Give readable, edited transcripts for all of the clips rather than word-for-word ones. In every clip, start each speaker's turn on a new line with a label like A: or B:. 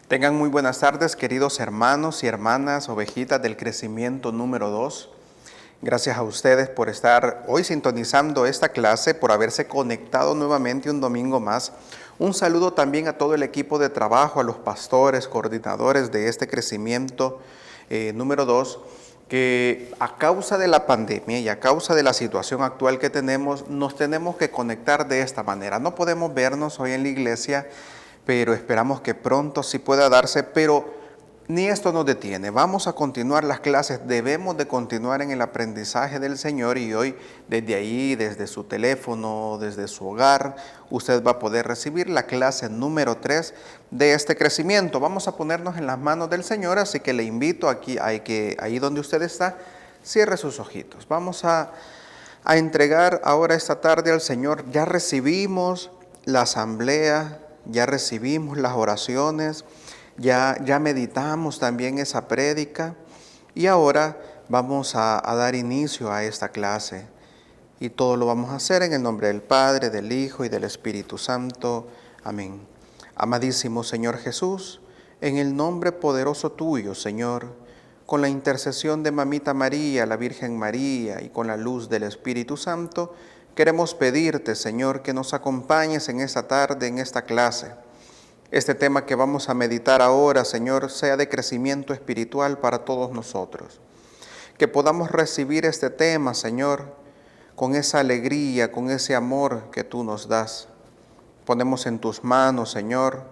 A: Tengan muy buenas tardes, queridos hermanos y hermanas, ovejitas del crecimiento número 2. Gracias a ustedes por estar hoy sintonizando esta clase, por haberse conectado nuevamente un domingo más. Un saludo también a todo el equipo de trabajo, a los pastores, coordinadores de este crecimiento número 2, que a causa de la pandemia y a causa de la situación actual que tenemos, nos tenemos que conectar de esta manera. No podemos vernos hoy en la iglesia, pero esperamos que pronto sí pueda darse, pero ni esto nos detiene. Vamos a continuar las clases, debemos de continuar en el aprendizaje del Señor y hoy desde ahí, desde su teléfono, desde su hogar, usted va a poder recibir la clase número 3 de este crecimiento. Vamos a ponernos en las manos del Señor, así que le invito aquí, ahí donde usted está, cierre sus ojitos. Vamos a entregar ahora esta tarde al Señor. Ya recibimos la asamblea, ya recibimos las oraciones, ya meditamos también esa prédica y ahora vamos a dar inicio a esta clase. Y todo lo vamos a hacer en el nombre del Padre, del Hijo y del Espíritu Santo. Amén. Amadísimo Señor Jesús, en el nombre poderoso tuyo, Señor, con la intercesión de Mamita María, la Virgen María y con la luz del Espíritu Santo, queremos pedirte, Señor, que nos acompañes en esta tarde, en esta clase. Este tema que vamos a meditar ahora, Señor, sea de crecimiento espiritual para todos nosotros. Que podamos recibir este tema, Señor, con esa alegría, con ese amor que tú nos das. Ponemos en tus manos, Señor,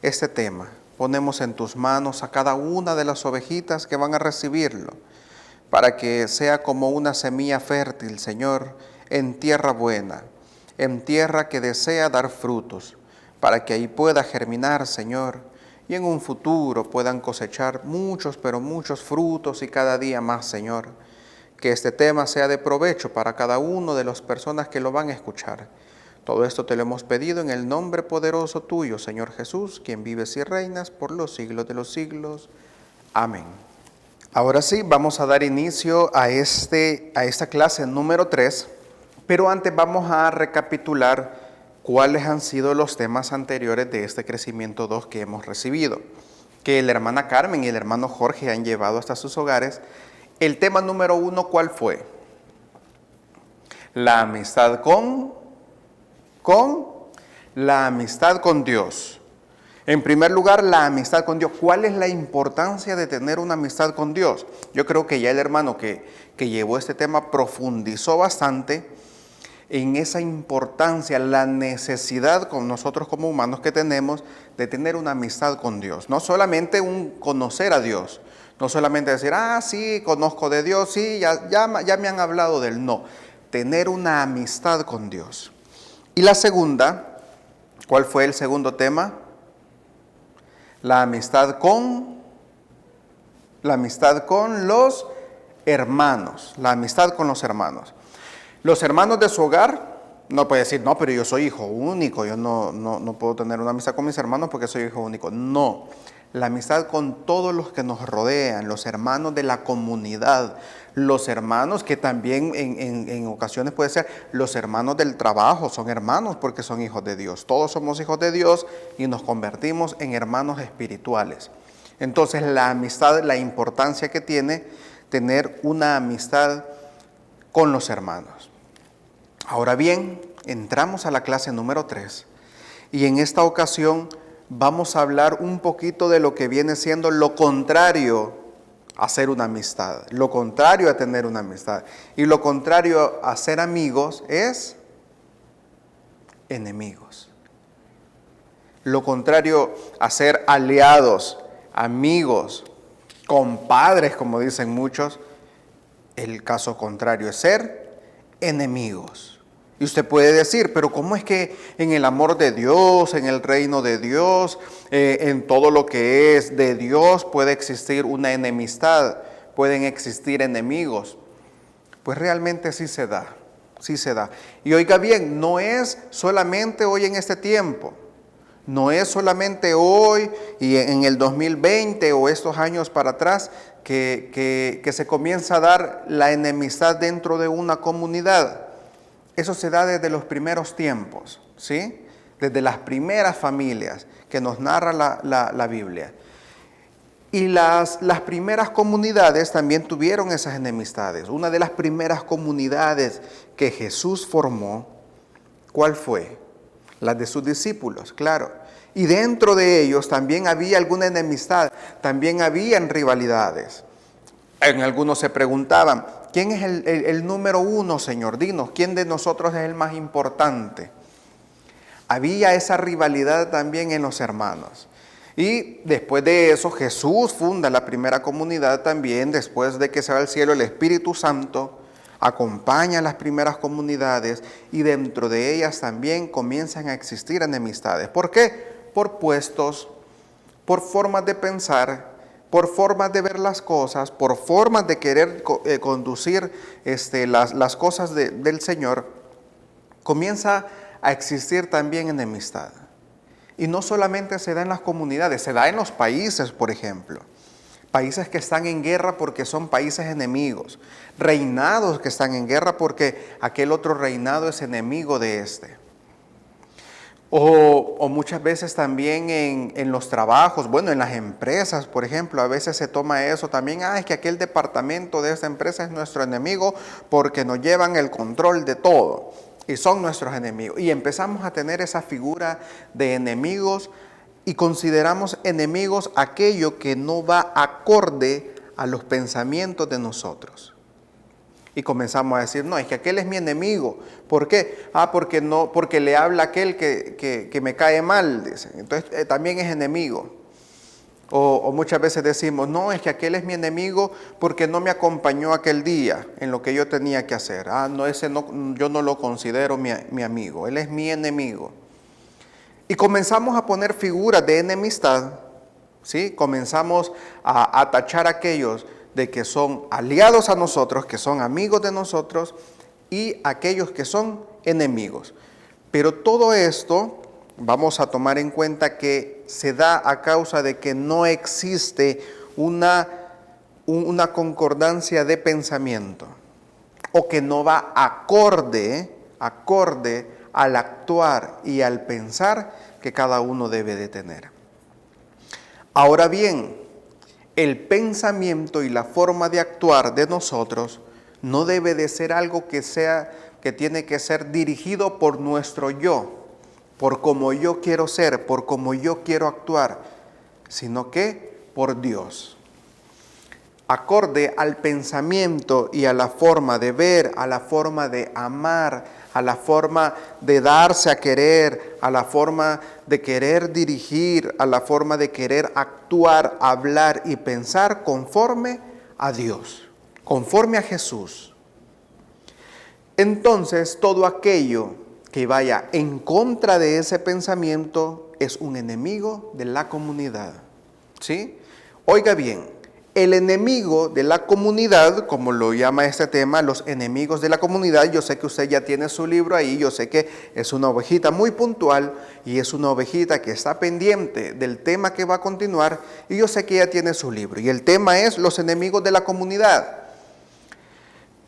A: este tema. Ponemos en tus manos a cada una de las ovejitas que van a recibirlo, para que sea como una semilla fértil, Señor, en tierra buena, en tierra que desea dar frutos, para que ahí pueda germinar, Señor, y en un futuro puedan cosechar muchos, pero muchos frutos y cada día más, Señor. Que este tema sea de provecho para cada uno de las personas que lo van a escuchar. Todo esto te lo hemos pedido en el nombre poderoso tuyo, Señor Jesús, quien vives y reinas por los siglos de los siglos. Amén. Ahora sí, vamos a dar inicio a esta clase número 3, pero antes vamos a recapitular cuáles han sido los temas anteriores de este crecimiento 2 que hemos recibido, que la hermana Carmen y el hermano Jorge han llevado hasta sus hogares. El tema número 1, ¿cuál fue? La amistad la amistad con Dios. En primer lugar, la amistad con Dios. ¿Cuál es la importancia de tener una amistad con Dios? Yo creo que ya el hermano que llevó este tema profundizó bastante en esa importancia, la necesidad con nosotros como humanos que tenemos de tener una amistad con Dios. No solamente un conocer a Dios, no solamente decir, sí, conozco de Dios, sí, ya me han hablado de Él. No, tener una amistad con Dios. Y la segunda, ¿cuál fue el segundo tema? La amistad con los hermanos. La amistad con los hermanos. Los hermanos de su hogar, no puede decir, no, pero yo soy hijo único, yo no puedo tener una amistad con mis hermanos porque soy hijo único. No, la amistad con todos los que nos rodean, los hermanos de la comunidad, los hermanos que también en ocasiones puede ser los hermanos del trabajo, son hermanos porque son hijos de Dios. Todos somos hijos de Dios y nos convertimos en hermanos espirituales. Entonces la amistad, la importancia que tiene tener una amistad con los hermanos. Ahora bien, entramos a la clase número 3 y en esta ocasión vamos a hablar un poquito de lo que viene siendo lo contrario a ser una amistad, lo contrario a tener una amistad. Y lo contrario a ser amigos es enemigos. Lo contrario a ser aliados, amigos, compadres, como dicen muchos, el caso contrario es ser enemigos. Y usted puede decir, pero ¿cómo es que en el amor de Dios, en el reino de Dios, en todo lo que es de Dios puede existir una enemistad, pueden existir enemigos? Pues realmente sí se da, sí se da. Y oiga bien, no es solamente hoy en este tiempo, no es solamente hoy y en el 2020 o estos años para atrás que se comienza a dar la enemistad dentro de una comunidad. Eso se da desde los primeros tiempos, ¿sí? desde las primeras familias que nos narra la Biblia. Y las primeras comunidades también tuvieron esas enemistades. Una de las primeras comunidades que Jesús formó, ¿cuál fue? Las de sus discípulos, claro. Y dentro de ellos también había alguna enemistad, también habían rivalidades. En algunos se preguntaban, ¿quién es el número uno, Señor? Dinos, ¿quién de nosotros es el más importante? Había esa rivalidad también en los hermanos. Y después de eso, Jesús funda la primera comunidad también. Después de que se va al cielo, el Espíritu Santo acompaña a las primeras comunidades y dentro de ellas también comienzan a existir enemistades. ¿Por qué? Por puestos, por formas de pensar, por formas de ver las cosas, por formas de querer conducir las cosas del Señor. Comienza a existir también enemistad. Y no solamente se da en las comunidades, se da en los países, por ejemplo. Países que están en guerra porque son países enemigos. Reinados que están en guerra porque aquel otro reinado es enemigo de este. O muchas veces también en los trabajos, bueno, en las empresas, por ejemplo, a veces se toma eso también. Es que aquel departamento de esta empresa es nuestro enemigo porque nos llevan el control de todo. Y son nuestros enemigos. Y empezamos a tener esa figura de enemigos y consideramos enemigos aquello que no va acorde a los pensamientos de nosotros. Y comenzamos a decir, no, es que aquel es mi enemigo. ¿Por qué? Porque le habla aquel que me cae mal, dicen. Entonces también es enemigo. O muchas veces decimos, no, es que aquel es mi enemigo porque no me acompañó aquel día en lo que yo tenía que hacer. Yo no lo considero mi amigo, él es mi enemigo. Y comenzamos a poner figuras de enemistad, ¿sí? Comenzamos a tachar a aquellos de que son aliados a nosotros, que son amigos de nosotros, y aquellos que son enemigos. Pero todo esto vamos a tomar en cuenta que se da a causa de que no existe una concordancia de pensamiento o que no va acorde al actuar y al pensar que cada uno debe de tener. Ahora bien, el pensamiento y la forma de actuar de nosotros no debe de ser algo que tiene que ser dirigido por nuestro yo, por como yo quiero ser, por como yo quiero actuar, sino que por Dios. Acorde al pensamiento y a la forma de ver, a la forma de amar, a la forma de darse a querer, a la forma de querer dirigir, a la forma de querer actuar, hablar y pensar conforme a Dios, conforme a Jesús. Entonces, todo aquello que vaya en contra de ese pensamiento es un enemigo de la comunidad, ¿sí? Oiga bien, el enemigo de la comunidad, como lo llama este tema, los enemigos de la comunidad, yo sé que usted ya tiene su libro ahí, yo sé que es una ovejita muy puntual y es una ovejita que está pendiente del tema que va a continuar y yo sé que ya tiene su libro. Y el tema es los enemigos de la comunidad.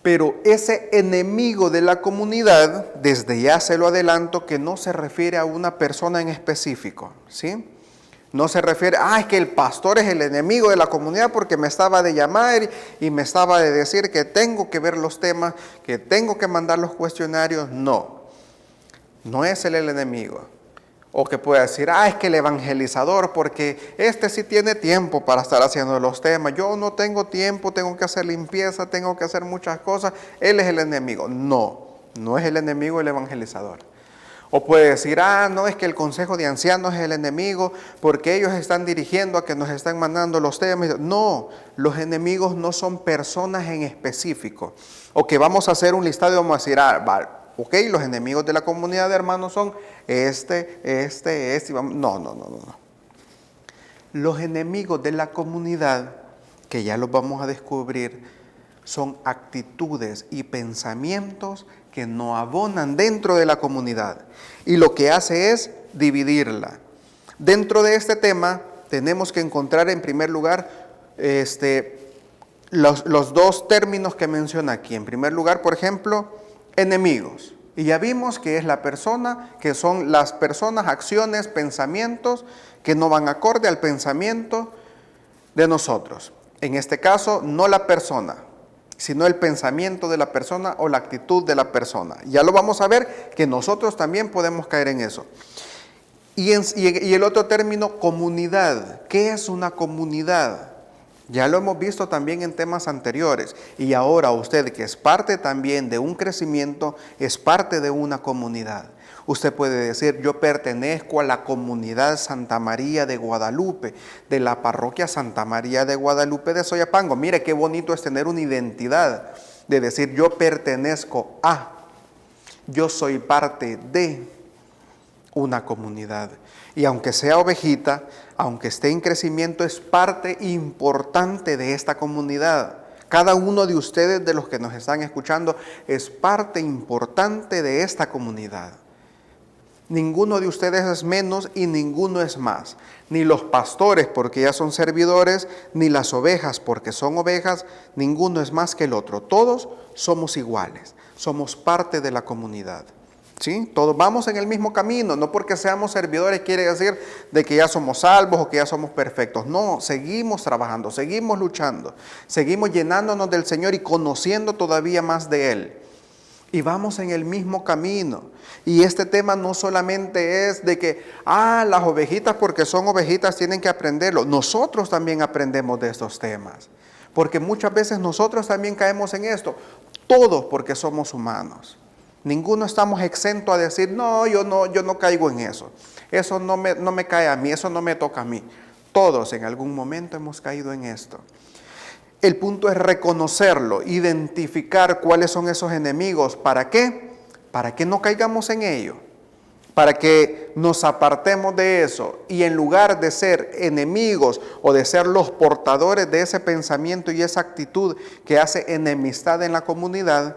A: Pero ese enemigo de la comunidad, desde ya se lo adelanto, que no se refiere a una persona en específico, ¿sí? No se refiere, es que el pastor es el enemigo de la comunidad porque me estaba de llamar y me estaba de decir que tengo que ver los temas, que tengo que mandar los cuestionarios. No es él el enemigo. O que pueda decir, es que el evangelizador, porque este sí tiene tiempo para estar haciendo los temas. Yo no tengo tiempo, tengo que hacer limpieza, tengo que hacer muchas cosas. Él es el enemigo. No es el enemigo el evangelizador. O puede decir, no, es que el consejo de ancianos es el enemigo, porque ellos están dirigiendo a que nos están mandando los temas. No, los enemigos no son personas en específico. O que vamos a hacer un listado y vamos a decir, ok, los enemigos de la comunidad de hermanos son no. Los enemigos de la comunidad, que ya los vamos a descubrir, son actitudes y pensamientos que no abonan dentro de la comunidad. Y lo que hace es dividirla. Dentro de este tema tenemos que encontrar en primer lugar los dos términos que menciona aquí. En primer lugar, por ejemplo, enemigos. Y ya vimos que es la persona, que son las personas, acciones, pensamientos que no van acorde al pensamiento de nosotros. En este caso, no la persona, sino el pensamiento de la persona o la actitud de la persona. Ya lo vamos a ver que nosotros también podemos caer en eso. Y el otro término, comunidad. ¿Qué es una comunidad? Ya lo hemos visto también en temas anteriores. Y ahora usted, que es parte también de un crecimiento, es parte de una comunidad. Usted puede decir, yo pertenezco a la comunidad Santa María de Guadalupe, de la parroquia Santa María de Guadalupe de Soyapango. Mire qué bonito es tener una identidad, de decir, yo pertenezco a, yo soy parte de una comunidad. Y aunque sea ovejita, aunque esté en crecimiento, es parte importante de esta comunidad. Cada uno de ustedes, de los que nos están escuchando, es parte importante de esta comunidad. Ninguno de ustedes es menos y ninguno es más. Ni los pastores, porque ya son servidores, ni las ovejas, porque son ovejas, ninguno es más que el otro. Todos somos iguales, somos parte de la comunidad. ¿Sí? Todos vamos en el mismo camino, no porque seamos servidores quiere decir de que ya somos salvos o que ya somos perfectos. No, seguimos trabajando, seguimos luchando, seguimos llenándonos del Señor y conociendo todavía más de Él. Y vamos en el mismo camino. Y este tema no solamente es de que, las ovejitas porque son ovejitas tienen que aprenderlo. Nosotros también aprendemos de estos temas. Porque muchas veces nosotros también caemos en esto. Todos porque somos humanos. Ninguno estamos exentos a decir, no, yo no caigo en eso. Eso no me cae a mí, eso no me toca a mí. Todos en algún momento hemos caído en esto. El punto es reconocerlo, identificar cuáles son esos enemigos. ¿Para qué? Para que no caigamos en ello. Para que nos apartemos de eso. Y en lugar de ser enemigos o de ser los portadores de ese pensamiento y esa actitud que hace enemistad en la comunidad,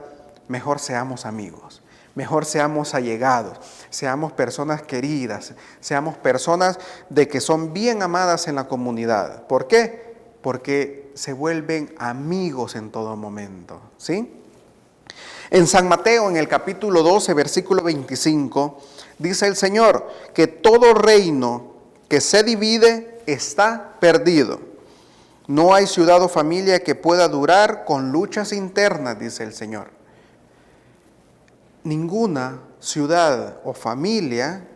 A: mejor seamos amigos. Mejor seamos allegados, seamos personas queridas, seamos personas de que son bien amadas en la comunidad. ¿Por qué? Porque se vuelven amigos en todo momento, ¿sí? En San Mateo, en el capítulo 12, versículo 25, dice el Señor que todo reino que se divide está perdido. No hay ciudad o familia que pueda durar con luchas internas, dice el Señor. Ninguna ciudad o familia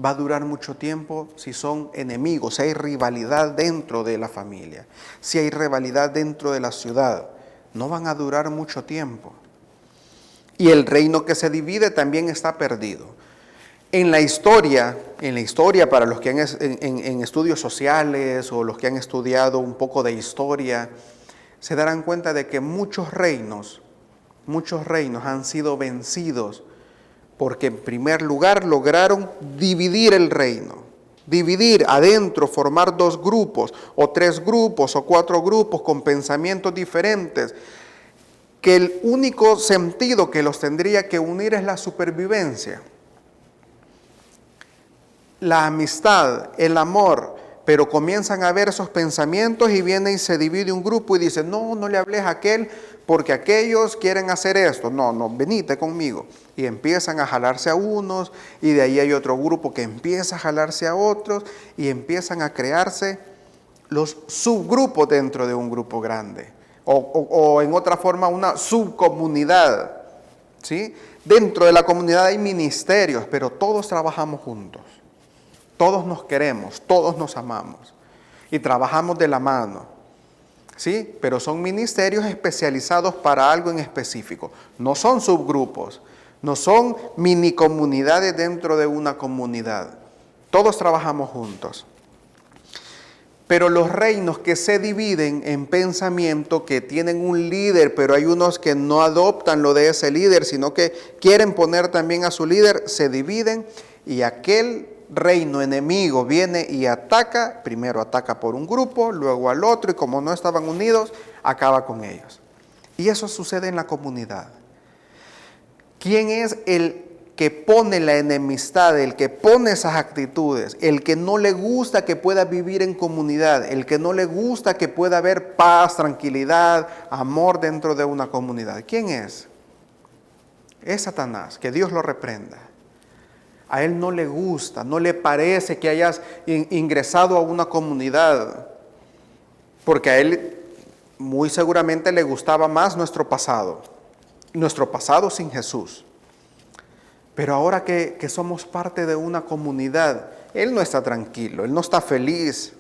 A: va a durar mucho tiempo si son enemigos, si hay rivalidad dentro de la familia, si hay rivalidad dentro de la ciudad, no van a durar mucho tiempo. Y el reino que se divide también está perdido. En la historia para los que han en estudios sociales o los que han estudiado un poco de historia, se darán cuenta de que muchos reinos han sido vencidos porque en primer lugar lograron dividir el reino, dividir adentro, formar 2 grupos o 3 grupos o 4 grupos con pensamientos diferentes, que el único sentido que los tendría que unir es la supervivencia, la amistad, el amor. Pero comienzan a ver esos pensamientos y viene y se divide un grupo y dice, no le hables a aquel porque aquellos quieren hacer esto. No, venite conmigo. Y empiezan a jalarse a unos y de ahí hay otro grupo que empieza a jalarse a otros y empiezan a crearse los subgrupos dentro de un grupo grande. O en otra forma una subcomunidad, ¿sí? Dentro de la comunidad hay ministerios, pero todos trabajamos juntos. Todos nos queremos, todos nos amamos y trabajamos de la mano, ¿sí? Pero son ministerios especializados para algo en específico. No son subgrupos, no son mini comunidades dentro de una comunidad. Todos trabajamos juntos. Pero los reinos que se dividen en pensamiento, que tienen un líder, pero hay unos que no adoptan lo de ese líder, sino que quieren poner también a su líder, se dividen y aquel reino enemigo viene y ataca, primero ataca por un grupo, luego al otro, y como no estaban unidos, acaba con ellos. Y eso sucede en la comunidad. ¿Quién es el que pone la enemistad, el que pone esas actitudes, el que no le gusta que pueda vivir en comunidad, el que no le gusta que pueda haber paz, tranquilidad, amor dentro de una comunidad? ¿Quién es? Es Satanás, que Dios lo reprenda. A él no le gusta, no le parece que hayas ingresado a una comunidad, porque a él muy seguramente le gustaba más nuestro pasado sin Jesús. Pero ahora que somos parte de una comunidad, él no está tranquilo, él no está feliz.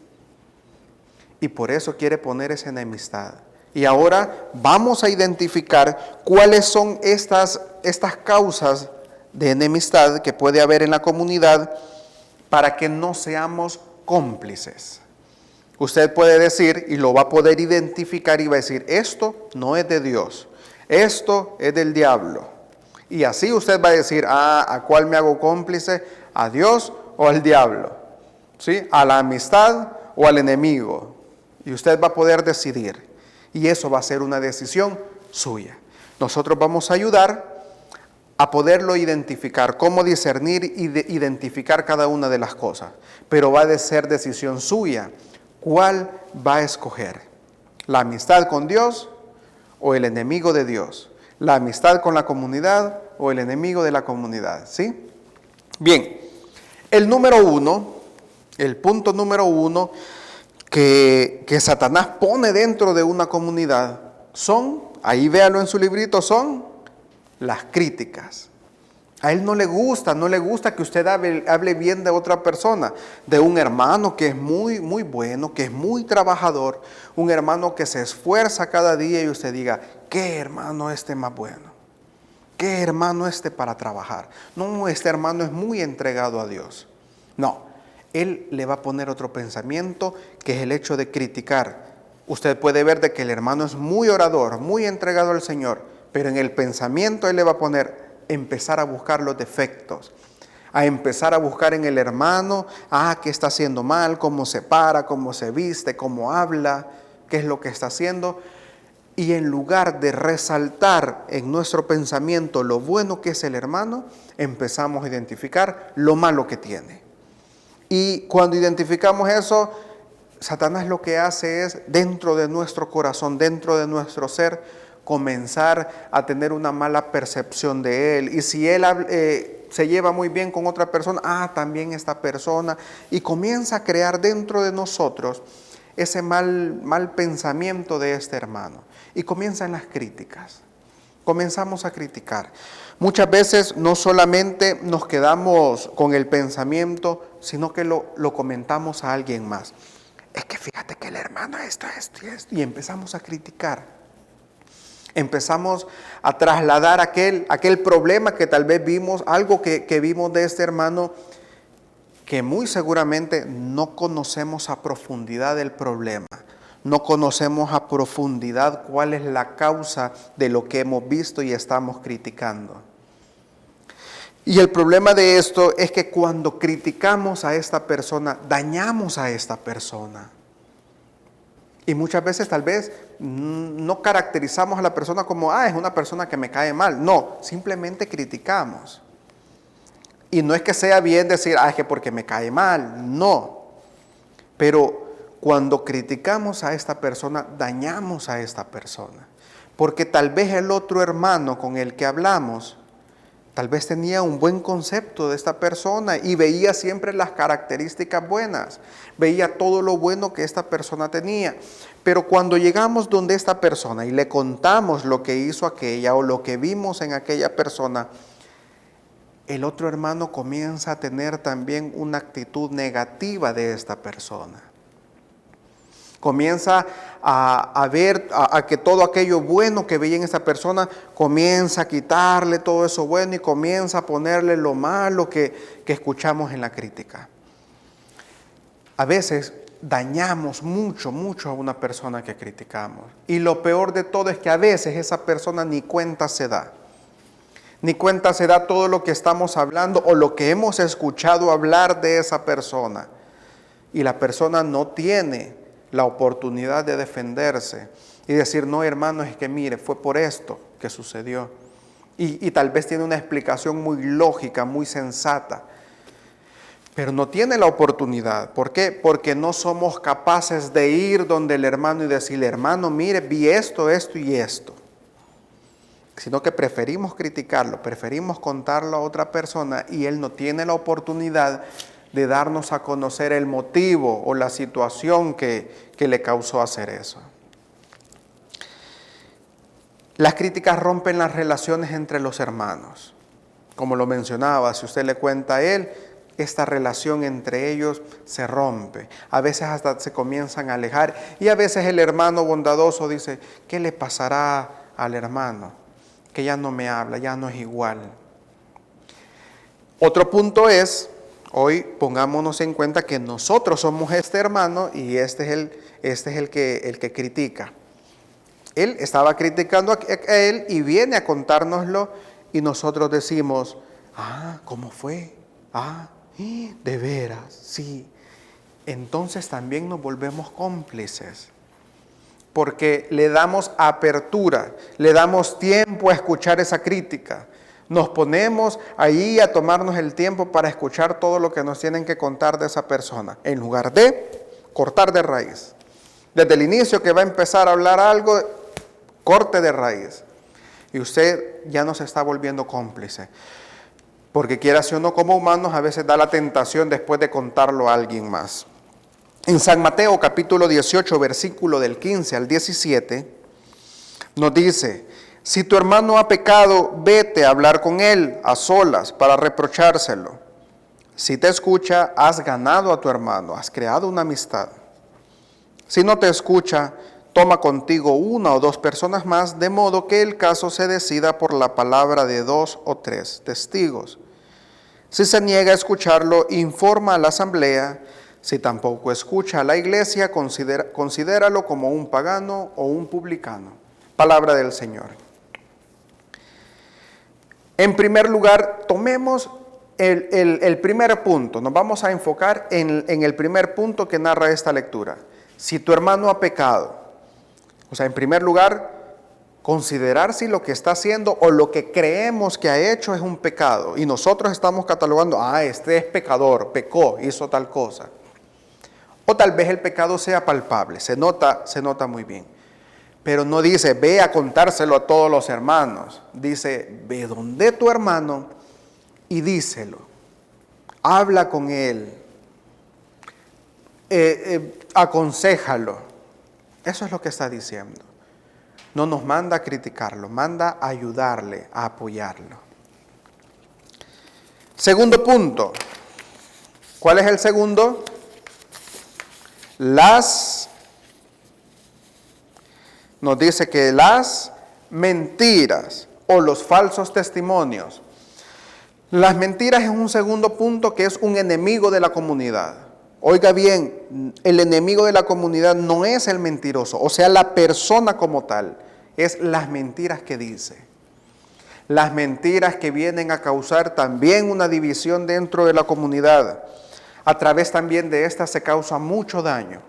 A: Y por eso quiere poner esa enemistad. Y ahora vamos a identificar cuáles son estas causas de enemistad que puede haber en la comunidad para que no seamos cómplices. Usted puede decir y lo va a poder identificar y va a decir, esto no es de Dios, esto es del diablo. Y así usted va a decir, ¿a cuál me hago cómplice? ¿A Dios o al diablo? ¿Sí? ¿A la amistad o al enemigo? Y usted va a poder decidir. Y eso va a ser una decisión suya. Nosotros vamos a ayudar a poderlo identificar, cómo discernir y identificar cada una de las cosas. Pero va a ser decisión suya. ¿Cuál va a escoger? ¿La amistad con Dios o el enemigo de Dios? ¿La amistad con la comunidad o el enemigo de la comunidad? ¿Sí? Bien, el punto número uno que Satanás pone dentro de una comunidad son, ahí véalo en su librito, son las críticas. A él no le gusta que usted hable bien de otra persona, de un hermano que es muy, muy bueno, que es muy trabajador, un hermano que se esfuerza cada día y usted diga, ¿qué hermano este más bueno? ¿Qué hermano este para trabajar? No, este hermano es muy entregado a Dios. No, él le va a poner otro pensamiento que es el hecho de criticar. Usted puede ver de que el hermano es muy orador, muy entregado al Señor, pero en el pensamiento él le va a poner empezar a buscar los defectos, a empezar a buscar en el hermano, qué está haciendo mal, cómo se para, cómo se viste, cómo habla, qué es lo que está haciendo. Y en lugar de resaltar en nuestro pensamiento lo bueno que es el hermano, empezamos a identificar lo malo que tiene. Y cuando identificamos eso, Satanás lo que hace es, dentro de nuestro corazón, dentro de nuestro ser, comenzar a tener una mala percepción de él. Y si él se lleva muy bien con otra persona, también esta persona, y comienza a crear dentro de nosotros ese mal pensamiento de este hermano. Y comienzan las críticas. Comenzamos a criticar. Muchas veces no solamente nos quedamos con el pensamiento, sino que lo comentamos a alguien más. Es que fíjate que el hermano esto, y empezamos a criticar. Empezamos a trasladar aquel problema que tal vez vimos, algo que vimos de este hermano, que muy seguramente no conocemos a profundidad del problema. No conocemos a profundidad cuál es la causa de lo que hemos visto y estamos criticando. Y el problema de esto es que cuando criticamos a esta persona, dañamos a esta persona. Y muchas veces tal vez no caracterizamos a la persona como, es una persona que me cae mal. No, simplemente criticamos. Y no es que sea bien decir, es que porque me cae mal. No. Pero cuando criticamos a esta persona, dañamos a esta persona. Porque tal vez el otro hermano con el que hablamos, tal vez tenía un buen concepto de esta persona y veía siempre las características buenas, veía todo lo bueno que esta persona tenía. Pero cuando llegamos donde esta persona y le contamos lo que hizo aquella o lo que vimos en aquella persona, el otro hermano comienza a tener también una actitud negativa de esta persona. Comienza a ver a que todo aquello bueno que veía en esa persona, comienza a quitarle todo eso bueno y comienza a ponerle lo malo que escuchamos en la crítica. A veces dañamos mucho a una persona que criticamos. Y lo peor de todo es que a veces esa persona ni cuenta se da. Ni cuenta se da todo lo que estamos hablando o lo que hemos escuchado hablar de esa persona. Y la persona no tiene la oportunidad de defenderse y decir, no hermano, es que mire, fue por esto que sucedió. Y tal vez tiene una explicación muy lógica, muy sensata, pero no tiene la oportunidad. ¿Por qué? Porque no somos capaces de ir donde el hermano y decirle, hermano, mire, vi esto y esto. sino que preferimos criticarlo, preferimos contarlo a otra persona y él no tiene la oportunidad de darnos a conocer el motivo o la situación que le causó hacer eso. Las críticas rompen las relaciones entre los hermanos. Como lo mencionaba, si usted le cuenta a él, esta relación entre ellos se rompe. A veces hasta se comienzan a alejar y a veces el hermano bondadoso dice, ¿qué le pasará al hermano? Que ya no me habla, ya no es igual. Otro punto es, hoy pongámonos en cuenta que nosotros somos este hermano y este es el que critica. Él estaba criticando a él y viene a contárnoslo y nosotros decimos, ¿cómo fue? De veras, sí. Entonces también nos volvemos cómplices, porque le damos apertura, le damos tiempo a escuchar esa crítica. Nos ponemos ahí a tomarnos el tiempo para escuchar todo lo que nos tienen que contar de esa persona, en lugar de cortar de raíz. Desde el inicio que va a empezar a hablar algo, corte de raíz. Y usted ya no se está volviendo cómplice. Porque quiera si uno como humanos, a veces da la tentación después de contarlo a alguien más. En San Mateo capítulo 18, versículo del 15 al 17, nos dice, si tu hermano ha pecado, vete a hablar con él a solas para reprochárselo. Si te escucha, has ganado a tu hermano, has creado una amistad. Si no te escucha, toma contigo una o dos personas más, de modo que el caso se decida por la palabra de 2 o 3 testigos. Si se niega a escucharlo, informa a la asamblea. Si tampoco escucha a la iglesia, considéralo como un pagano o un publicano. Palabra del Señor. En primer lugar, tomemos el primer punto. Nos vamos a enfocar en el primer punto que narra esta lectura. Si tu hermano ha pecado, o sea, en primer lugar, considerar si lo que está haciendo o lo que creemos que ha hecho es un pecado. Y nosotros estamos catalogando, este es pecador, pecó, hizo tal cosa. O tal vez el pecado sea palpable, se nota muy bien. Pero no dice, ve a contárselo a todos los hermanos. Dice, ve donde tu hermano y díselo. Habla con él. Aconséjalo. Eso es lo que está diciendo. No nos manda a criticarlo, manda a ayudarle, a apoyarlo. Segundo punto. ¿Cuál es el segundo? Nos dice que las mentiras o los falsos testimonios. Las mentiras es un segundo punto que es un enemigo de la comunidad. Oiga bien, el enemigo de la comunidad no es el mentiroso, o sea, la persona como tal, es las mentiras que dice. Las mentiras que vienen a causar también una división dentro de la comunidad. A través también de estas se causa mucho daño,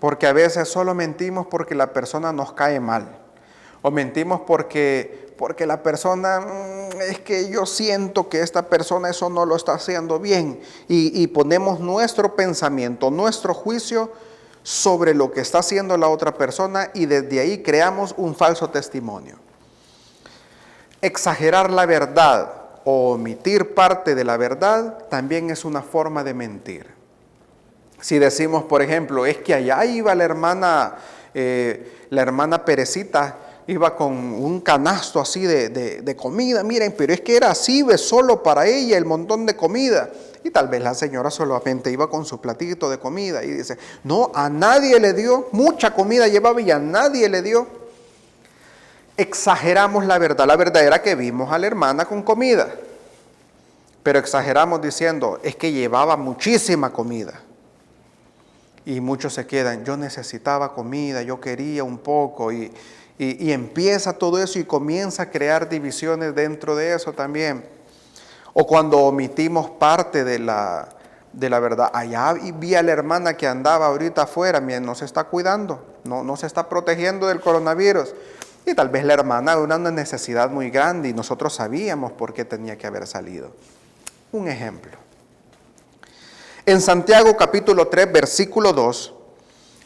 A: porque a veces solo mentimos porque la persona nos cae mal, o mentimos porque la persona, es que yo siento que esta persona eso no lo está haciendo bien, y ponemos nuestro pensamiento, nuestro juicio sobre lo que está haciendo la otra persona, y desde ahí creamos un falso testimonio. Exagerar la verdad o omitir parte de la verdad también es una forma de mentir. Si decimos, por ejemplo, es que allá iba la hermana Perecita, iba con un canasto así de comida, miren, pero es que era así, solo para ella el montón de comida. Y tal vez la señora solamente iba con su platito de comida y dice, no, a nadie le dio, mucha comida llevaba y a nadie le dio. Exageramos la verdad era que vimos a la hermana con comida, pero exageramos diciendo, es que llevaba muchísima comida. Y muchos se quedan, yo necesitaba comida, yo quería un poco, y empieza todo eso y comienza a crear divisiones dentro de eso también. O cuando omitimos parte de la verdad, allá vi a la hermana que andaba ahorita afuera, no se está cuidando, no se está protegiendo del coronavirus. Y tal vez la hermana era una necesidad muy grande y nosotros sabíamos por qué tenía que haber salido. Un ejemplo. En Santiago capítulo 3, versículo 2,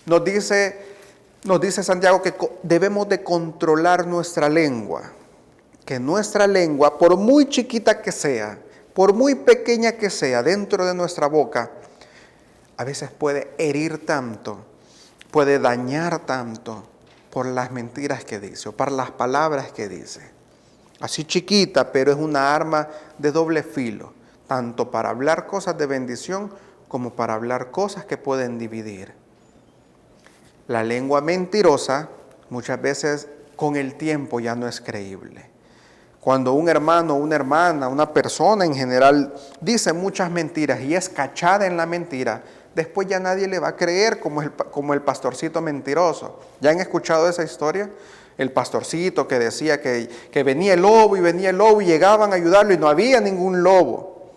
A: nos dice Santiago que debemos de controlar nuestra lengua. que nuestra lengua, por muy chiquita que sea, por muy pequeña que sea dentro de nuestra boca, a veces puede herir tanto, puede dañar tanto por las mentiras que dice o por las palabras que dice. Así chiquita, pero es una arma de doble filo, tanto para hablar cosas de bendición como para hablar cosas que pueden dividir. La lengua mentirosa muchas veces con el tiempo ya no es creíble. Cuando un hermano, una hermana, una persona en general dice muchas mentiras y es cachada en la mentira, después ya nadie le va a creer como el pastorcito mentiroso. ¿Ya han escuchado esa historia? El pastorcito que decía que venía el lobo y llegaban a ayudarlo y no había ningún lobo.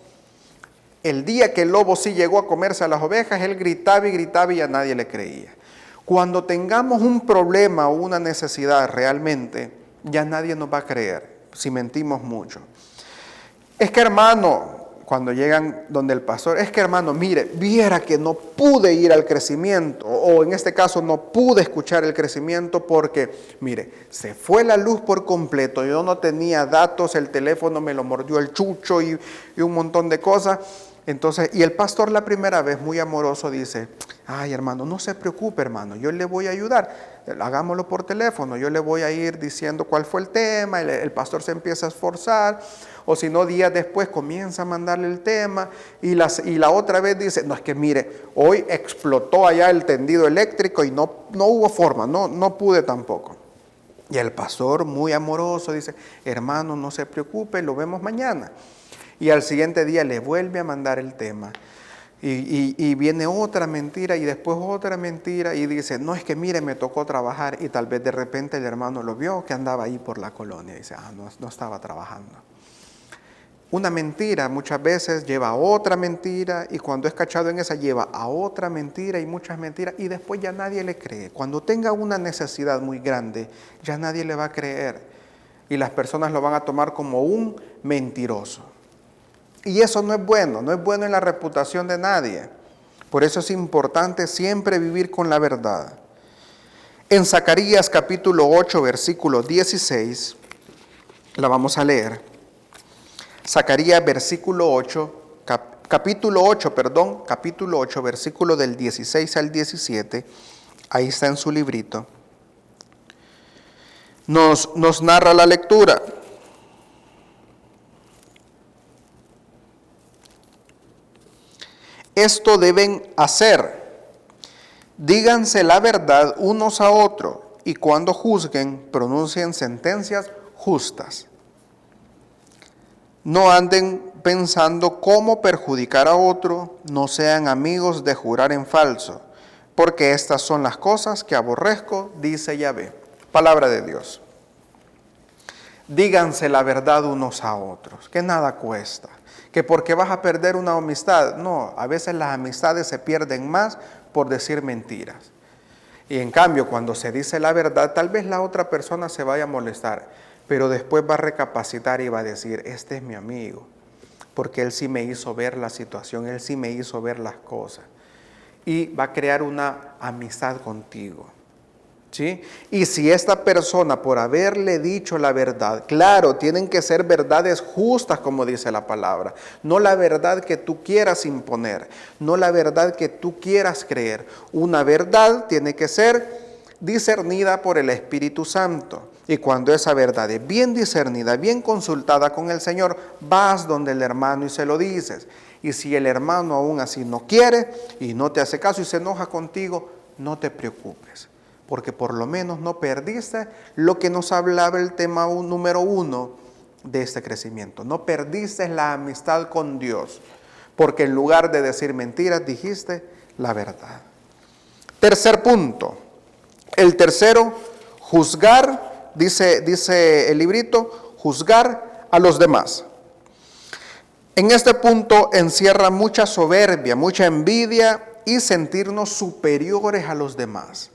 A: El día que el lobo sí llegó a comerse a las ovejas, él gritaba y a nadie le creía. Cuando tengamos un problema o una necesidad realmente, ya nadie nos va a creer si mentimos mucho. Es que hermano, cuando llegan donde el pastor, es que hermano, mire, viera que no pude ir al crecimiento, o en este caso no pude escuchar el crecimiento porque, mire, se fue la luz por completo, yo no tenía datos, el teléfono me lo mordió el chucho y un montón de cosas. Entonces, y el pastor la primera vez, muy amoroso, dice, ay hermano, no se preocupe hermano, yo le voy a ayudar, hagámoslo por teléfono, yo le voy a ir diciendo cuál fue el tema, el pastor se empieza a esforzar, o si no, días después comienza a mandarle el tema, y la otra vez dice, no, es que mire, hoy explotó allá el tendido eléctrico y no hubo forma, no pude tampoco. Y el pastor, muy amoroso, dice, hermano, no se preocupe, lo vemos mañana. Y al siguiente día le vuelve a mandar el tema. Y viene otra mentira y después otra mentira y dice, no, es que mire, me tocó trabajar, y tal vez de repente el hermano lo vio que andaba ahí por la colonia y dice, no estaba trabajando. Una mentira muchas veces lleva a otra mentira y cuando es cachado en esa lleva a otra mentira y muchas mentiras y después ya nadie le cree. Cuando tenga una necesidad muy grande, ya nadie le va a creer y las personas lo van a tomar como un mentiroso. Y eso no es bueno en la reputación de nadie. Por eso es importante siempre vivir con la verdad. En Zacarías capítulo 8, versículo 16, la vamos a leer. Zacarías capítulo 8, versículo del 16 al 17, ahí está en su librito. Nos narra la lectura. Esto deben hacer, díganse la verdad unos a otros, y cuando juzguen, pronuncien sentencias justas. No anden pensando cómo perjudicar a otro, no sean amigos de jurar en falso, porque estas son las cosas que aborrezco, dice Yahvé. Palabra de Dios. Díganse la verdad unos a otros, que nada cuesta. Que porque vas a perder una amistad. No, a veces las amistades se pierden más por decir mentiras. Y en cambio, cuando se dice la verdad, tal vez la otra persona se vaya a molestar, pero después va a recapacitar y va a decir, este es mi amigo, porque él sí me hizo ver la situación, él sí me hizo ver las cosas. Y va a crear una amistad contigo. ¿Sí? Y si esta persona, por haberle dicho la verdad, claro, tienen que ser verdades justas, como dice la palabra, no la verdad que tú quieras imponer, no la verdad que tú quieras creer. Una verdad tiene que ser discernida por el Espíritu Santo. Y cuando esa verdad es bien discernida, bien consultada con el Señor, vas donde el hermano y se lo dices. Y si el hermano aún así no quiere y no te hace caso y se enoja contigo, no te preocupes. Porque por lo menos no perdiste lo que nos hablaba el tema número 1 de este crecimiento. No perdiste la amistad con Dios, porque en lugar de decir mentiras, dijiste la verdad. Tercer punto. El tercero, juzgar, dice el librito, juzgar a los demás. En este punto encierra mucha soberbia, mucha envidia y sentirnos superiores a los demás.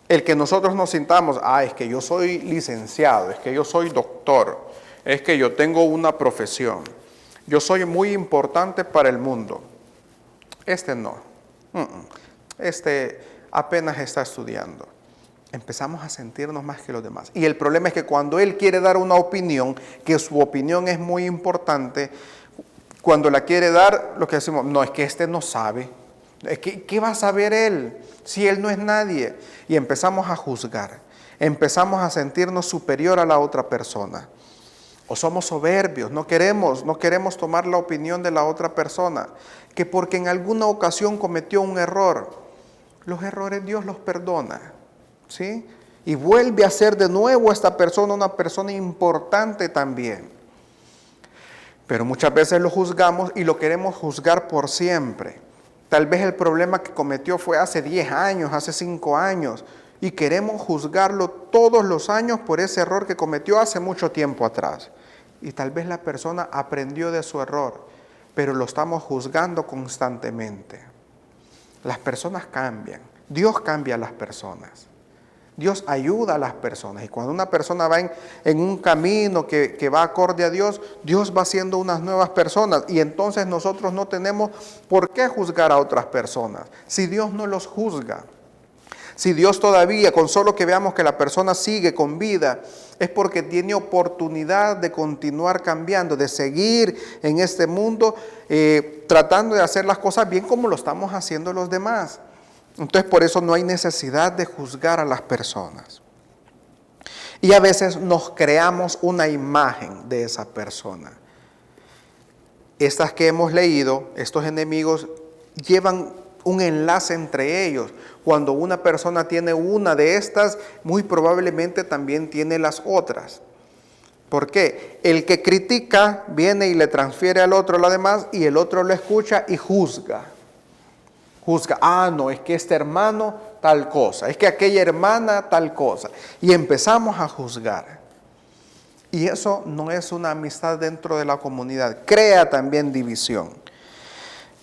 A: El que nosotros nos sintamos, es que yo soy licenciado, es que yo soy doctor, es que yo tengo una profesión, yo soy muy importante para el mundo. Este no, este apenas está estudiando. empezamos a sentirnos más que los demás. Y el problema es que cuando él quiere dar una opinión, que su opinión es muy importante, cuando la quiere dar, lo que decimos, no, es que este no sabe. ¿Qué va a saber él si él no es nadie? Y empezamos a juzgar, empezamos a sentirnos superior a la otra persona. O somos soberbios, no queremos tomar la opinión de la otra persona, que porque en alguna ocasión cometió un error, los errores Dios los perdona, ¿sí? Y vuelve a ser de nuevo esta persona una persona importante también. Pero muchas veces lo juzgamos y lo queremos juzgar por siempre. Tal vez el problema que cometió fue hace 10 años, hace 5 años, y queremos juzgarlo todos los años por ese error que cometió hace mucho tiempo atrás. Y tal vez la persona aprendió de su error, pero lo estamos juzgando constantemente. Las personas cambian, Dios cambia a las personas. Dios ayuda a las personas. Y cuando una persona va en un camino que va acorde a Dios, Dios va haciendo unas nuevas personas. Y entonces nosotros no tenemos por qué juzgar a otras personas. Si Dios no los juzga. Si Dios todavía, con solo que veamos que la persona sigue con vida, es porque tiene oportunidad de continuar cambiando, de seguir en este mundo, tratando de hacer las cosas bien como lo estamos haciendo los demás. Entonces, por eso no hay necesidad de juzgar a las personas. Y a veces nos creamos una imagen de esa persona. Estas que hemos leído, estos enemigos, llevan un enlace entre ellos. Cuando una persona tiene una de estas, muy probablemente también tiene las otras. ¿Por qué? El que critica viene y le transfiere al otro lo demás y el otro lo escucha y juzga. Juzga, no, es que este hermano tal cosa, es que aquella hermana tal cosa. Y empezamos a juzgar. Y eso no es una amistad dentro de la comunidad, crea también división.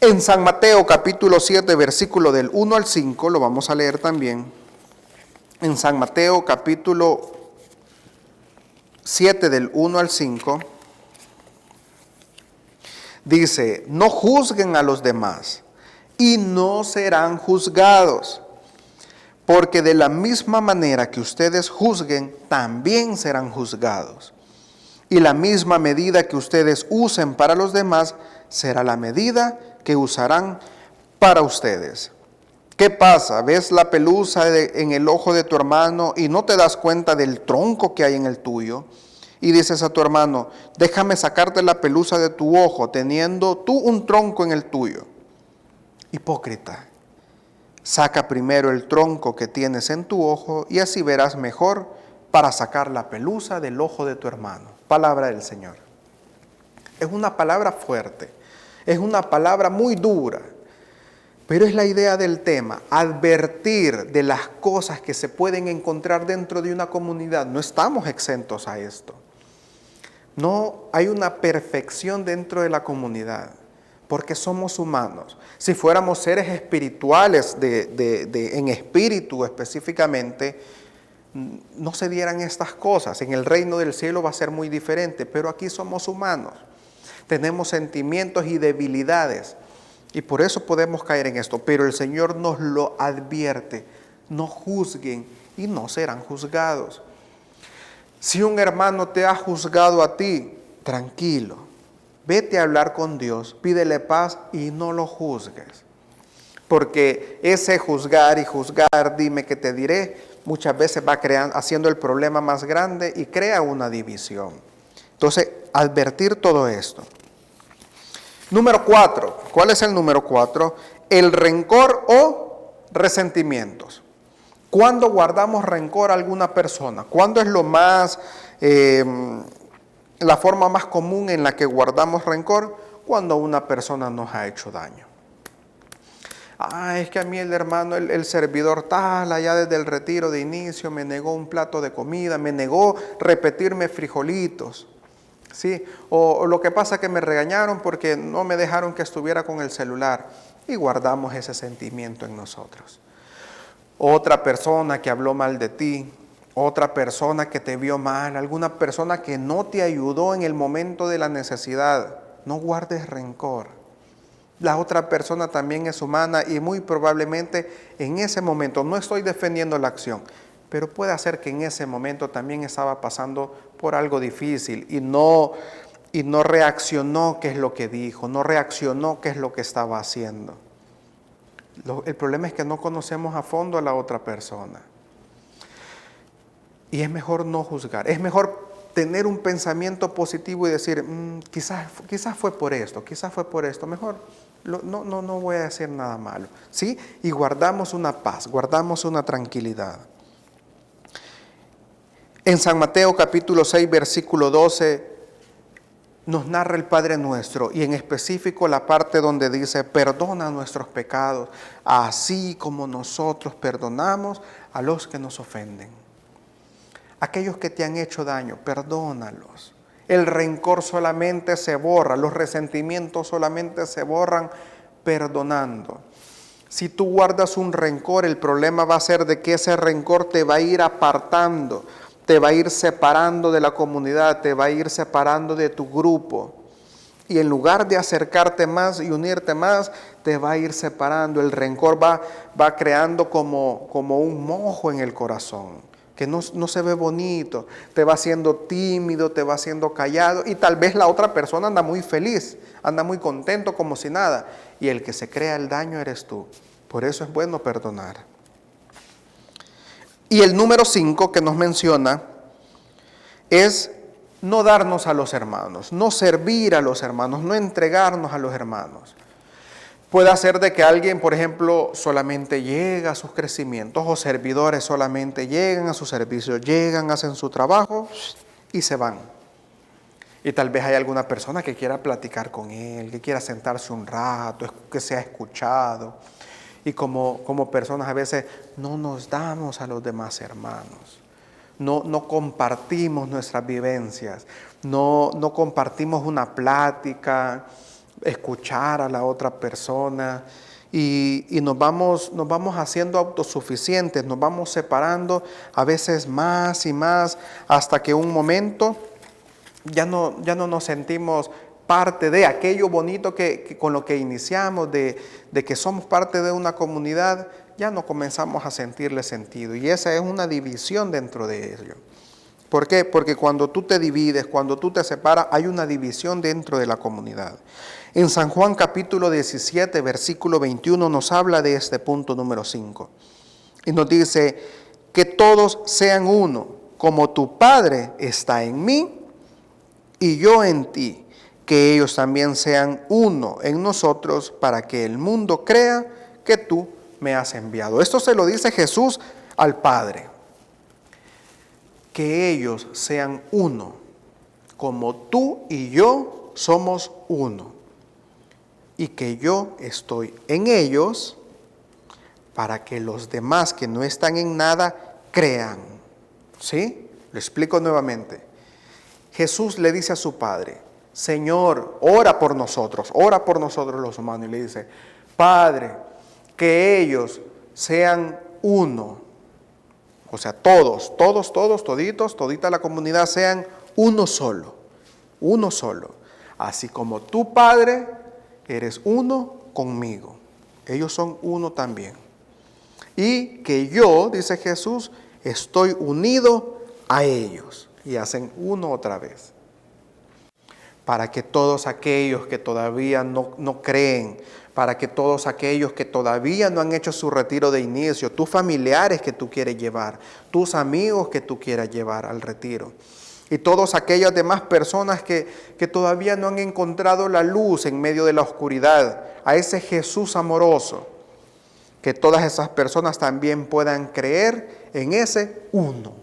A: En San Mateo capítulo 7, versículo del 1 al 5, lo vamos a leer también. En San Mateo capítulo 7 del 1 al 5, dice, no juzguen a los demás y no serán juzgados, porque de la misma manera que ustedes juzguen, también serán juzgados. Y la misma medida que ustedes usen para los demás, será la medida que usarán para ustedes. ¿Qué pasa? ¿Ves la pelusa en el ojo de tu hermano y no te das cuenta del tronco que hay en el tuyo? Y dices a tu hermano, déjame sacarte la pelusa de tu ojo, teniendo tú un tronco en el tuyo. Hipócrita, saca primero el tronco que tienes en tu ojo y así verás mejor para sacar la pelusa del ojo de tu hermano. Palabra del Señor. Es una palabra fuerte, es una palabra muy dura, pero es la idea del tema, advertir de las cosas que se pueden encontrar dentro de una comunidad. No estamos exentos a esto. No hay una perfección dentro de la comunidad, porque somos humanos. Si fuéramos seres espirituales, en espíritu específicamente, no se dieran estas cosas. En el reino del cielo va a ser muy diferente, pero aquí somos humanos. Tenemos sentimientos y debilidades, y por eso podemos caer en esto. Pero el Señor nos lo advierte, no juzguen y no serán juzgados. Si un hermano te ha juzgado a ti, tranquilo, vete a hablar con Dios, pídele paz y no lo juzgues. Porque ese juzgar y juzgar, dime que te diré, muchas veces va haciendo el problema más grande y crea una división. Entonces, advertir todo esto. Número 4. ¿Cuál es el número 4? El rencor o resentimientos. ¿Cuándo guardamos rencor a alguna persona? ¿Cuándo es la forma más común en la que guardamos rencor? Cuando una persona nos ha hecho daño. Es que a mí el hermano, el servidor tal, allá desde el retiro de inicio, me negó un plato de comida, me negó repetirme frijolitos. ¿Sí? O lo que pasa es que me regañaron porque no me dejaron que estuviera con el celular. Y guardamos ese sentimiento en nosotros. Otra persona que habló mal de ti, otra persona que te vio mal, alguna persona que no te ayudó en el momento de la necesidad. No guardes rencor. La otra persona también es humana y muy probablemente en ese momento, no estoy defendiendo la acción, pero puede ser que en ese momento también estaba pasando por algo difícil y no reaccionó qué es lo que dijo, no reaccionó qué es lo que estaba haciendo. El problema es que no conocemos a fondo a la otra persona. Y es mejor no juzgar, es mejor tener un pensamiento positivo y decir, quizás fue por esto, mejor no voy a decir nada malo, ¿sí? Y guardamos una paz, guardamos una tranquilidad. En San Mateo capítulo 6, versículo 12, nos narra el Padre Nuestro y en específico la parte donde dice, perdona nuestros pecados, así como nosotros perdonamos a los que nos ofenden. Aquellos que te han hecho daño, perdónalos. El rencor solamente se borra, los resentimientos solamente se borran perdonando. Si tú guardas un rencor, el problema va a ser de que ese rencor te va a ir apartando, te va a ir separando de la comunidad, te va a ir separando de tu grupo. Y en lugar de acercarte más y unirte más, te va a ir separando. El rencor va creando como un mojo en el corazón, que no se ve bonito, te va haciendo tímido, te va haciendo callado, y tal vez la otra persona anda muy feliz, anda muy contento como si nada, y el que se crea el daño eres tú. Por eso es bueno perdonar. Y el número 5 que nos menciona es no darnos a los hermanos, no servir a los hermanos, no entregarnos a los hermanos. Puede ser de que alguien, por ejemplo, solamente llega a sus crecimientos, o servidores solamente llegan a su servicio, llegan, hacen su trabajo y se van. Y tal vez hay alguna persona que quiera platicar con él, que quiera sentarse un rato, que sea escuchado. Y como personas a veces no nos damos a los demás hermanos. No compartimos nuestras vivencias, no compartimos una plática, escuchar a la otra persona y nos vamos haciendo autosuficientes, nos vamos separando a veces más y más hasta que un momento ya no nos sentimos parte de aquello bonito que con lo que iniciamos, de que somos parte de una comunidad, ya no comenzamos a sentirle sentido. Y esa es una división dentro de ello. ¿Por qué? Porque cuando tú te divides, cuando tú te separas, hay una división dentro de la comunidad. En San Juan capítulo 17, versículo 21, nos habla de este punto número 5. Y nos dice, que todos sean uno, como tu Padre está en mí y yo en ti, que ellos también sean uno en nosotros, para que el mundo crea que tú me has enviado. Esto se lo dice Jesús al Padre. Que ellos sean uno, como tú y yo somos uno. Y que yo estoy en ellos, para que los demás que no están en nada crean. ¿Sí? Lo explico nuevamente. Jesús le dice a su Padre, Señor, ora por nosotros los humanos. Y le dice, Padre, que ellos sean uno. O sea, toditos, todita la comunidad sean uno solo. Así como tú, Padre, eres uno conmigo. Ellos son uno también. Y que yo, dice Jesús, estoy unido a ellos. Y hacen uno otra vez. Para que todos aquellos que todavía no creen, para que todos aquellos que todavía no han hecho su retiro de inicio, tus familiares que tú quieres llevar, tus amigos que tú quieras llevar al retiro, y todas aquellas demás personas que todavía no han encontrado la luz en medio de la oscuridad, a ese Jesús amoroso, que todas esas personas también puedan creer en ese uno.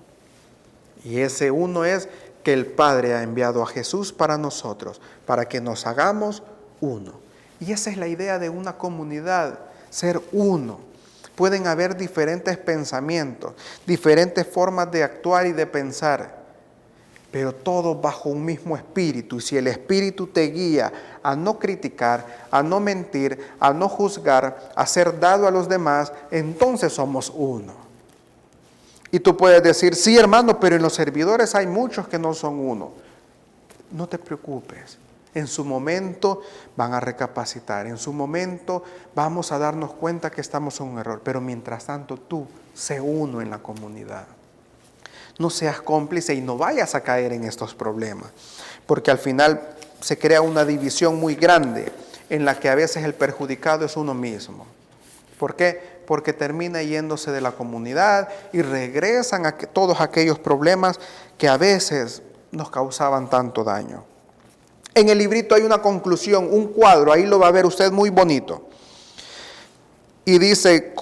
A: Y ese uno es que el Padre ha enviado a Jesús para nosotros, para que nos hagamos uno. Y esa es la idea de una comunidad, ser uno. Pueden haber diferentes pensamientos, diferentes formas de actuar y de pensar, pero todos bajo un mismo espíritu. Y si el espíritu te guía a no criticar, a no mentir, a no juzgar, a ser dado a los demás, entonces somos uno. Y tú puedes decir, sí, hermano, pero en los servidores hay muchos que no son uno. No te preocupes. En su momento van a recapacitar, en su momento vamos a darnos cuenta que estamos en un error, pero mientras tanto tú sé uno en la comunidad. No seas cómplice y no vayas a caer en estos problemas, porque al final se crea una división muy grande en la que a veces el perjudicado es uno mismo. ¿Por qué? Porque termina yéndose de la comunidad y regresan a todos aquellos problemas que a veces nos causaban tanto daño. En el librito hay una conclusión, un cuadro, ahí lo va a ver usted muy bonito. Y dice,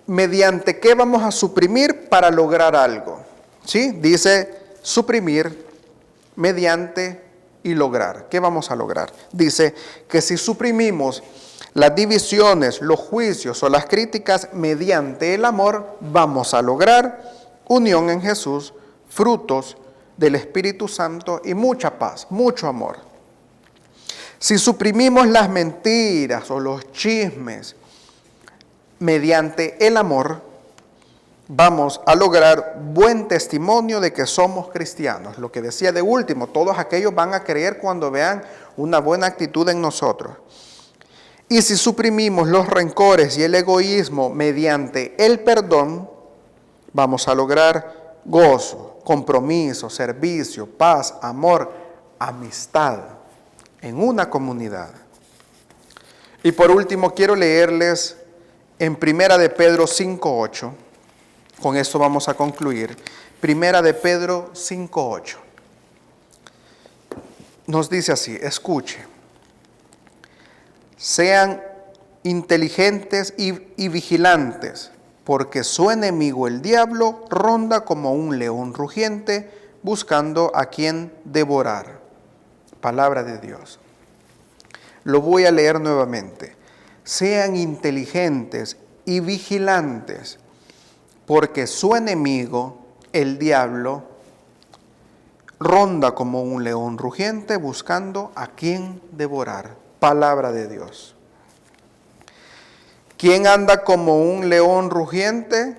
A: ¿mediante qué vamos a suprimir para lograr algo? ¿Sí? Dice, suprimir, mediante y lograr. ¿Qué vamos a lograr? Dice que si suprimimos las divisiones, los juicios o las críticas mediante el amor, vamos a lograr unión en Jesús, frutos del Espíritu Santo y mucha paz, mucho amor. Si suprimimos las mentiras o los chismes mediante el amor, vamos a lograr buen testimonio de que somos cristianos. Lo que decía de último, todos aquellos van a creer cuando vean una buena actitud en nosotros. Y si suprimimos los rencores y el egoísmo mediante el perdón, vamos a lograr gozo, compromiso, servicio, paz, amor, amistad en una comunidad. Y por último quiero leerles en 1 de Pedro 5:8. Con esto vamos a concluir. 1 de Pedro 5:8. Nos dice así, escuche. Sean inteligentes y vigilantes, porque su enemigo el diablo ronda como un león rugiente, buscando a quien devorar. Palabra de Dios. Lo voy a leer nuevamente. Sean inteligentes y vigilantes, porque su enemigo, el diablo, ronda como un león rugiente buscando a quien devorar. Palabra de Dios. ¿Quién anda como un león rugiente?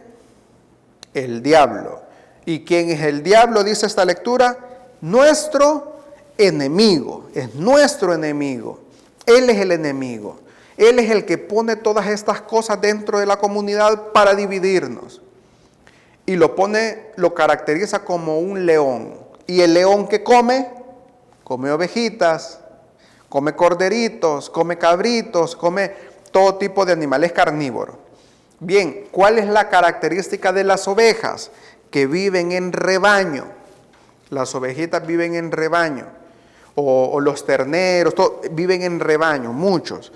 A: El diablo. ¿Y quién es el diablo? Dice esta lectura. Nuestro enemigo. Es nuestro enemigo. Él es el enemigo. Él es el que pone todas estas cosas dentro de la comunidad para dividirnos. Y lo caracteriza como un león. ¿Y el león qué come? Come ovejitas, come corderitos, come cabritos, come todo tipo de animales carnívoros. Bien, ¿cuál es la característica de las ovejas? Que viven en rebaño. Las ovejitas viven en rebaño. O los terneros, viven en rebaño, muchos.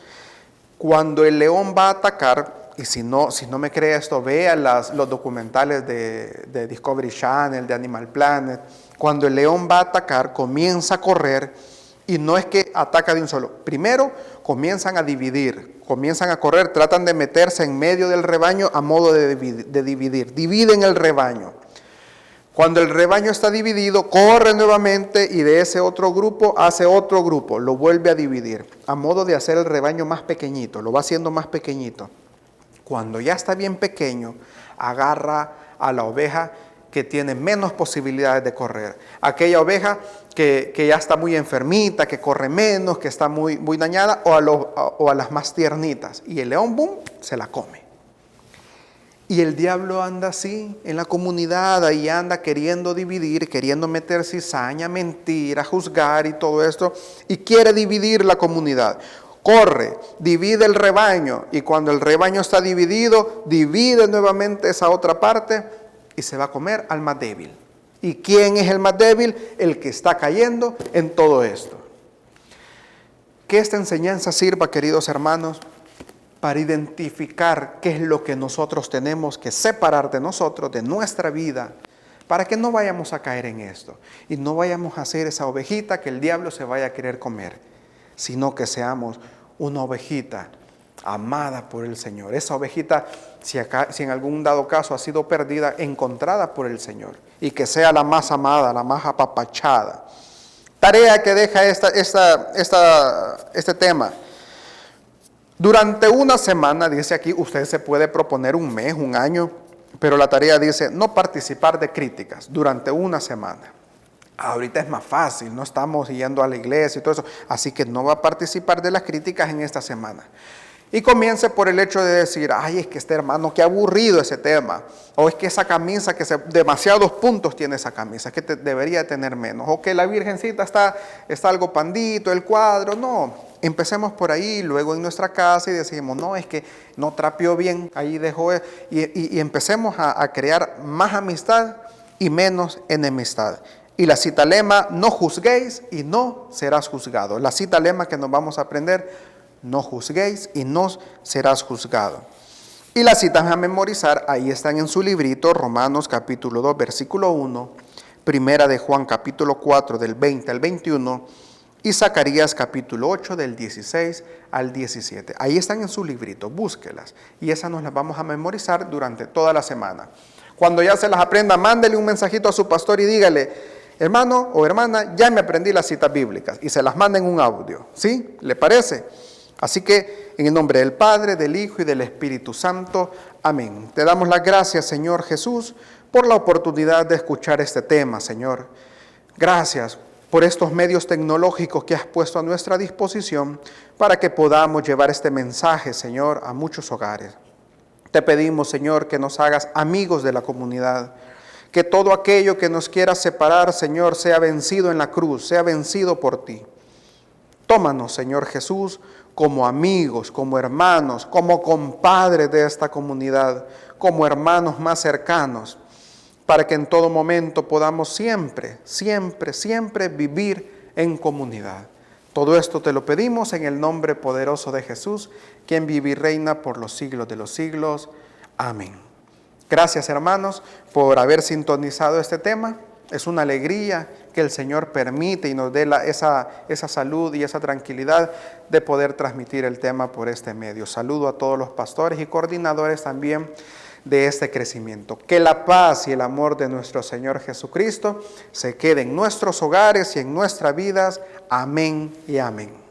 A: Cuando el león va a atacar, y si no me cree esto, vea los documentales de Discovery Channel, de Animal Planet. Cuando el león va a atacar, comienza a correr, y no es que ataca de un solo. Primero comienzan a dividir, comienzan a correr, tratan de meterse en medio del rebaño a modo de dividir. Dividen el rebaño. Cuando el rebaño está dividido, corre nuevamente y de ese otro grupo hace otro grupo, lo vuelve a dividir, a modo de hacer el rebaño más pequeñito, lo va haciendo más pequeñito. Cuando ya está bien pequeño, agarra a la oveja que tiene menos posibilidades de correr. Aquella oveja que ya está muy enfermita, que corre menos, que está muy dañada, o a las más tiernitas. Y el león, ¡bum!, se la come. Y el diablo anda así en la comunidad, ahí anda queriendo dividir, queriendo meter cizaña, mentira, juzgar y todo esto, y quiere dividir la comunidad. Corre, divide el rebaño, y cuando el rebaño está dividido, divide nuevamente esa otra parte y se va a comer al más débil. ¿Y quién es el más débil? El que está cayendo en todo esto. Que esta enseñanza sirva, queridos hermanos, para identificar qué es lo que nosotros tenemos que separar de nosotros, de nuestra vida, para que no vayamos a caer en esto y no vayamos a ser esa ovejita que el diablo se vaya a querer comer, sino que seamos una ovejita amada por el Señor. Esa ovejita, si en algún dado caso ha sido perdida, encontrada por el Señor, y que sea la más amada, la más apapachada. Tarea que deja este tema. Durante una semana, dice aquí, usted se puede proponer un mes, un año, pero la tarea dice no participar de críticas durante una semana. Ahorita es más fácil, no estamos yendo a la iglesia y todo eso, así que no va a participar de las críticas en esta semana. Y comience por el hecho de decir, ay, es que este hermano, qué aburrido ese tema. O es que esa camisa, demasiados puntos tiene esa camisa, que debería tener menos. O que la Virgencita está algo pandito, el cuadro. No, empecemos por ahí, luego en nuestra casa y decimos, no, es que no trapeó bien, ahí dejó. Y empecemos a crear más amistad y menos enemistad. Y la cita lema, no juzguéis y no serás juzgado. La cita lema que nos vamos a aprender, no juzguéis y no serás juzgado. Y las citas a memorizar, ahí están en su librito, Romanos capítulo 2, versículo 1, Primera de Juan capítulo 4, del 20 al 21, y Zacarías capítulo 8, del 16 al 17. Ahí están en su librito, búsquelas. Y esas nos las vamos a memorizar durante toda la semana. Cuando ya se las aprenda, mándele un mensajito a su pastor y dígale, hermano o hermana, ya me aprendí las citas bíblicas, y se las manden un audio. ¿Sí? ¿Le parece? Así que en el nombre del Padre, del Hijo y del Espíritu Santo. Amén. Te damos las gracias, Señor Jesús, por la oportunidad de escuchar este tema, Señor. Gracias por estos medios tecnológicos que has puesto a nuestra disposición para que podamos llevar este mensaje, Señor, a muchos hogares. Te pedimos, Señor, que nos hagas amigos de la comunidad, que todo aquello que nos quiera separar, Señor, sea vencido en la cruz, sea vencido por ti. Tómanos, Señor Jesús, como amigos, como hermanos, como compadres de esta comunidad, como hermanos más cercanos, para que en todo momento podamos siempre, siempre, siempre vivir en comunidad. Todo esto te lo pedimos en el nombre poderoso de Jesús, quien vive y reina por los siglos de los siglos. Amén. Gracias, hermanos, por haber sintonizado este tema. Es una alegría que el Señor permite y nos dé esa salud y esa tranquilidad de poder transmitir el tema por este medio. Saludo a todos los pastores y coordinadores también de este crecimiento. Que la paz y el amor de nuestro Señor Jesucristo se queden en nuestros hogares y en nuestras vidas. Amén y amén.